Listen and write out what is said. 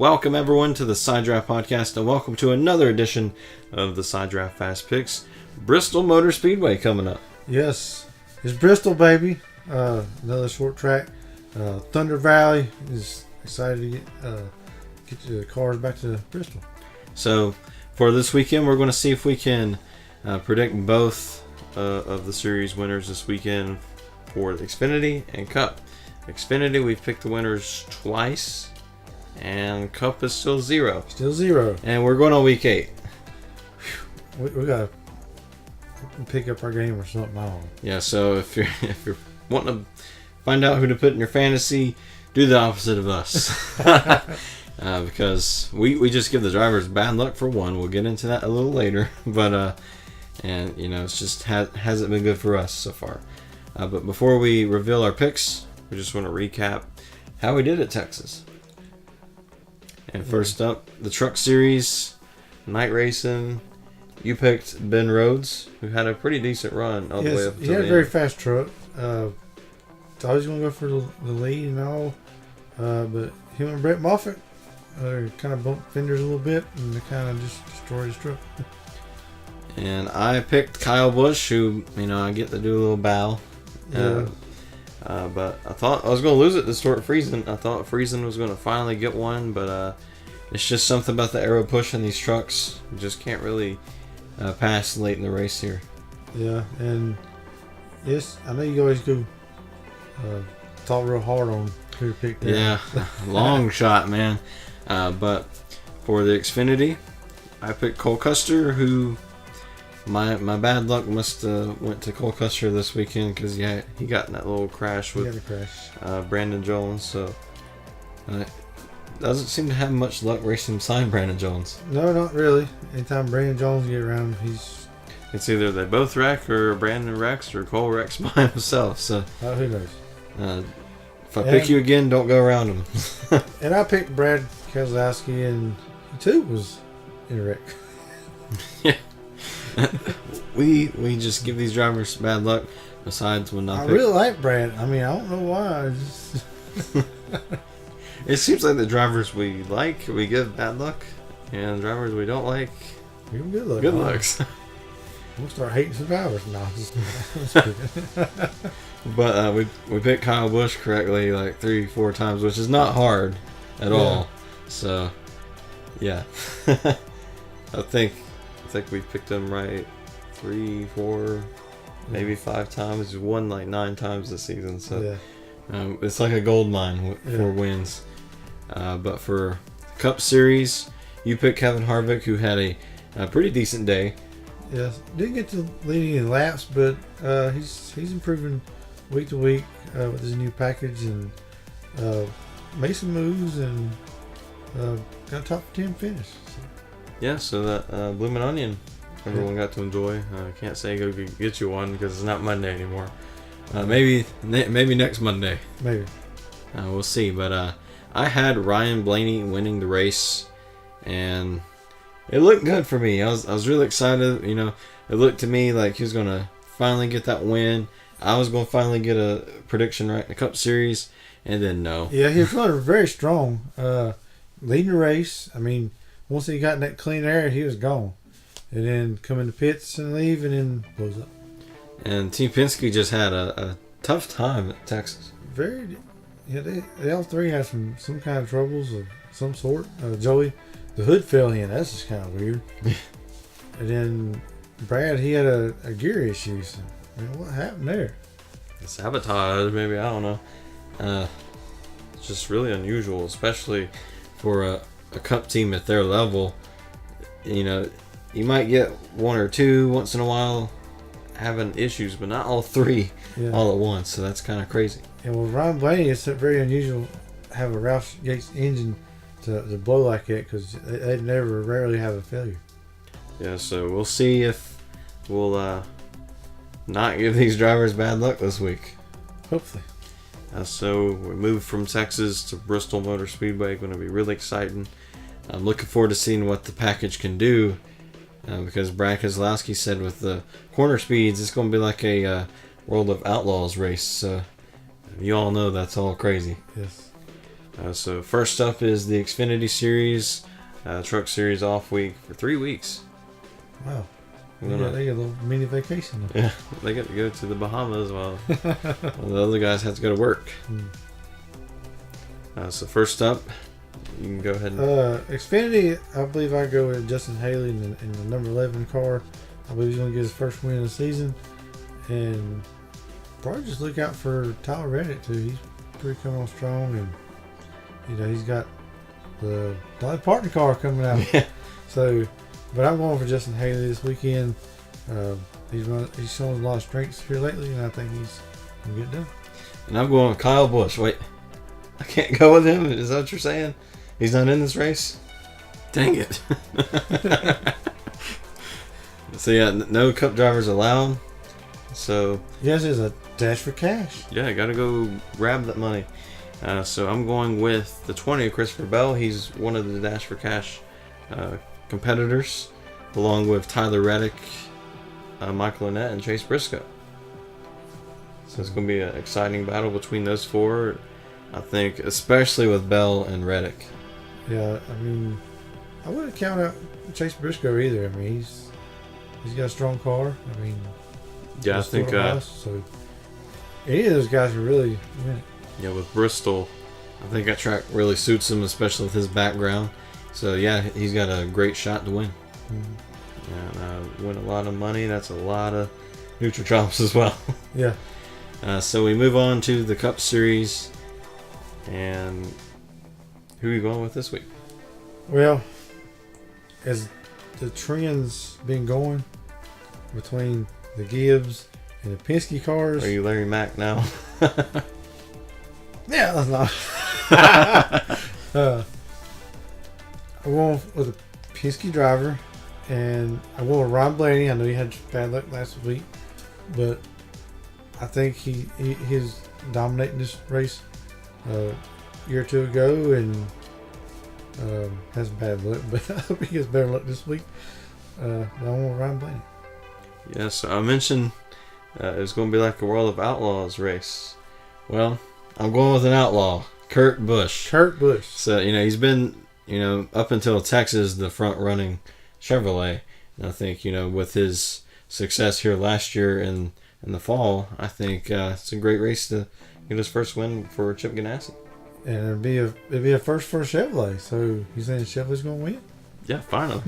Welcome everyone to the Side Draft Podcast, and welcome to another edition of the Side Draft Fast Picks. Bristol Motor Speedway coming up. Yes, it's Bristol, baby. Another short track. Thunder Valley is excited to get the cars back to Bristol. So for this weekend, we're going to see if we can predict both of the series winners this weekend for the Xfinity and Cup. Xfinity, we've picked the winners twice. And Cup is still 0. Still 0. And we're going on week 8. We got to pick up our game or something. I don't know. Yeah, so if you're wanting to find out who to put in your fantasy, do the opposite of us. Because we just give the drivers bad luck for one. We'll get into that a little later. But, and you know, it's just hasn't been good for us so far. But before we reveal our picks, we just want to recap how we did at Texas. And first up, the Truck Series, night racing. You picked Ben Rhodes, who had a pretty decent run all the way up to he had a very fast truck. Thought he was going to go for the lead and all. But him and Brett Moffitt kind of bumped fenders a little bit, and they kind of just destroyed his truck. And I picked Kyle Busch, who, you know, I get to do a little bow. Yeah. But I thought I was going to lose it to Stuart Friesen. I thought Friesen was going to finally get one, but it's just something about the aero push in these trucks. You just can't really pass late in the race here. Yeah, and yes, I know you always go talk real hard on who to pick there. Yeah, long shot, man. But for the Xfinity, I picked Cole Custer, who... My bad luck must went to Cole Custer this weekend because he got in that little crash with Brandon Jones. So doesn't seem to have much luck racing beside Brandon Jones. No, not really. Anytime Brandon Jones get around, it's either they both wreck or Brandon wrecks or Cole wrecks by himself. So who knows? If I pick you again, don't go around him. And I picked Brad Keselowski, and he too was in a wreck. Yeah. we just give these drivers bad luck. Besides when I really like Brad. I mean, I don't know why. It seems like the drivers we like, we give bad luck, and the drivers we don't like, give them good luck. Good lucks. We'll start hating survivors now. But we picked Kyle Busch correctly like 3-4 times, which is not hard at all. So yeah, I think we picked him right 3, 4, maybe 5 times. He's won like 9 times this season, so it's like a gold mine for wins. But for Cup Series, you picked Kevin Harvick, who had a pretty decent day. Yes, didn't get to lead any laps, but he's improving week to week with his new package, and made some moves and got a top 10 finish. So. Yeah, so that Bloomin' Onion, everyone got to enjoy. I can't say go get you one because it's not Monday anymore. Maybe next Monday. Maybe. We'll see. But I had Ryan Blaney winning the race, and it looked good for me. I was really excited. You know, it looked to me like he was gonna finally get that win. I was gonna finally get a prediction right in the Cup Series, and then no. Yeah, he was running very strong, leading the race. I mean, once he got in that clean air, he was gone. And then come in the pits and leave, and then blows up. And Team Penske just had a tough time at Texas. They all three had some kind of troubles of some sort. Joey, the hood fell in. That's just kind of weird. And then Brad, he had a gear issue. So, what happened there? Sabotage, maybe, I don't know. It's just really unusual, especially for a Cup team at their level. You know, you might get 1 or 2 once in a while having issues, but not all 3 all at once. So that's kind of crazy. And with Ryan Blaney, it's very unusual to have a Ralph Yates engine to blow like that, because they rarely have a failure. Yeah, so we'll see if we'll not give these drivers bad luck this week. Hopefully. So we moved from Texas to Bristol Motor Speedway. Going to be really exciting. I'm looking forward to seeing what the package can do, because Brad Keselowski said with the corner speeds, it's going to be like a World of Outlaws race. You all know that's all crazy. Yes. So first up is the Xfinity Series, Truck Series off week for 3 weeks. Wow. They get a little mini vacation. Yeah, they get to go to the Bahamas while the other guys have to go to work. So first up, you can go ahead and... Xfinity, I believe I go with Justin Haley in the number 11 car. I believe he's going to get his first win of the season. And probably just look out for Tyler Reddick too. He's pretty coming on strong, and he's got the Dolly Parton car coming out. Yeah. So, but I'm going for Justin Haley this weekend. He's shown a lot of strengths here lately, and I think he's going to get done. And I'm going with Kyle Busch. Wait, I can't go with him? Is that what you're saying? He's not in this race? Dang it. So yeah, no Cup drivers allowed. So yes, it's a dash for cash. Yeah, I gotta go grab that money. So I'm going with the 20 of Christopher Bell. He's one of the Dash for Cash competitors, along with Tyler Reddick, Michael Annett, and Chase Briscoe. So it's going to be an exciting battle between those four, I think, especially with Bell and Reddick. Yeah, I mean, I wouldn't count out Chase Briscoe either. I mean, he's got a strong car. I mean, yeah, I think so any of those guys can really win it. Yeah, with Bristol, I think that track really suits him, especially with his background. So yeah, he's got a great shot to win. And win a lot of money. That's a lot of neutral drops as well. Yeah. So we move on to the Cup Series, and who are you going with this week? Well, as the trend's been going between the Gibbs and the Penske cars. Are you Larry Mack now? Yeah, that's not. I'm going with a Penske driver, and I went with Ron Blaney. I know he had bad luck last week, but I think he's dominating this race a year or two ago, and has bad luck, but I hope he gets better luck this week. I want Ron Blaney. Yes, so I mentioned it was going to be like a World of Outlaws race. Well, I'm going with an outlaw, Kurt Busch. Kurt Busch. So, he's been, up until Texas, the front-running Chevrolet. And I think, with his success here last year in the fall, I think it's a great race to get his first win for Chip Ganassi. And it'd be a first for Chevrolet. So, you saying Chevrolet's going to win? Yeah, finally.